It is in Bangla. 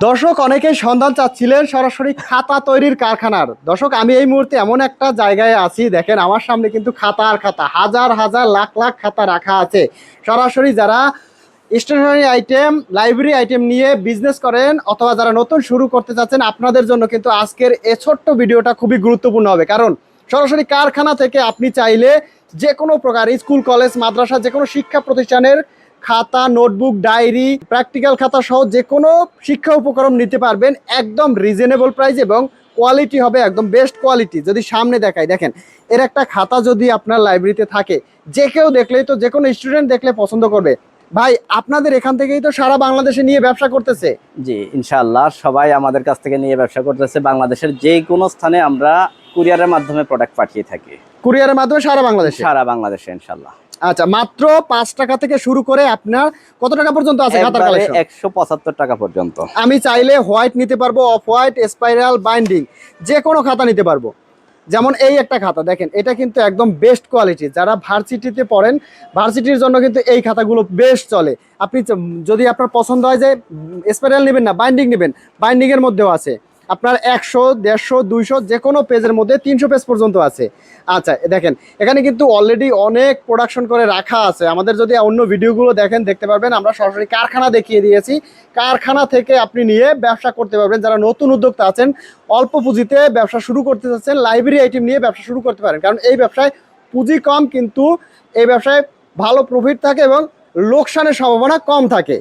দর্শক অনেকেই সন্ধান চাচ্ছিলেন সরাসরি খাতা তৈরির কারখানার। দর্শক আমি এই মুহূর্তে এমন একটা জায়গায় আছি, দেখেন আমার সামনে কিন্তু খাতা আর খাতা, হাজার হাজার লাখ লাখ খাতা রাখা আছে। সরাসরি যারা স্টেশনারি আইটেম, লাইব্রেরি আইটেম নিয়ে বিজনেস করেন অথবা যারা নতুন শুরু করতে চাচ্ছেন, আপনাদের জন্য কিন্তু আজকের এই ছোট্ট ভিডিওটা খুবই গুরুত্বপূর্ণ হবে। কারণ সরাসরি কারখানা থেকে আপনি চাইলে যে কোনো প্রকার স্কুল, কলেজ, মাদ্রাসা, যে কোনো শিক্ষা প্রতিষ্ঠানের খাতা, নোটবুক, ডায়েরি, প্র্যাকটিক্যাল খাতা সহ যে কোনো শিক্ষা উপকরণ নিতে পারবেন একদম রিজনেবল প্রাইস, এবং কোয়ালিটি হবে একদম বেস্ট কোয়ালিটি। যদি সামনে দেখাই, দেখেন এর একটা খাতা যদি আপনার লাইব্রেরিতে থাকে, যে কেউ দেখলেই তো, যে কোনো স্টুডেন্ট দেখলে পছন্দ করবে। ভাই আপনাদের এখান থেকেই তো সারা বাংলাদেশে নিয়ে ব্যবসা করতেছে? জি, ইনশাআল্লাহ সবাই আমাদের কাছ থেকে নিয়ে ব্যবসা করতেছে। বাংলাদেশের যে কোনো স্থানে আমরা কুরিয়ারের মাধ্যমে প্রোডাক্ট পাঠিয়ে থাকি। কুরিয়ারের মাধ্যমে সারা বাংলাদেশে? সারা বাংলাদেশে ইনশাআল্লাহ। আচ্ছা, মাত্র 5 টাকা থেকে শুরু করে আপনার কত টাকা পর্যন্ত আছে খাতার কালেকশন? 175 টাকা পর্যন্ত। আমি চাইলে হোয়াইট নিতে পারবো, অফ হোয়াইট, স্পাইরাল, বাইন্ডিং, যে কোনো খাতা নিতে পারবো। যেমন এই একটা খাতা দেখেন, এটা কিন্তু একদম বেস্ট কোয়ালিটি। যারা ভার্সিটিতে পড়েন, ভার্সিটির জন্য কিন্তু এই খাতাগুলো বেস্ট চলে। আপনি যদি আপনার পছন্দ হয় যে স্পাইরাল নেবেন না বাইন্ডিং নেবেন, বাইন্ডিংয়ের মধ্যেও আছে আপনার 100, 150, 200, যে কোনো পেজের মধ্যে 300 পেজ পর্যন্ত আছে। আচ্ছা দেখেন, এখানে কিন্তু অলরেডি অনেক প্রোডাকশন করে রাখা আছে। আমাদের যদি অন্য ভিডিওগুলো দেখেন, দেখতে পারবেন আমরা সরাসরি কারখানা দেখিয়ে দিয়েছি। কারখানা থেকে আপনি নিয়ে ব্যবসা করতে পারবেন। যারা নতুন উদ্যোক্তা আছেন, অল্প পুঁজিতে ব্যবসা শুরু করতে চাচ্ছেন, লাইব্রেরি আইটেম নিয়ে ব্যবসা শুরু করতে পারেন। কারণ এই ব্যবসায় পুঁজি কম, কিন্তু এই ব্যবসায় ভালো প্রফিট থাকে এবং লোকসানের সম্ভাবনা কম থাকে।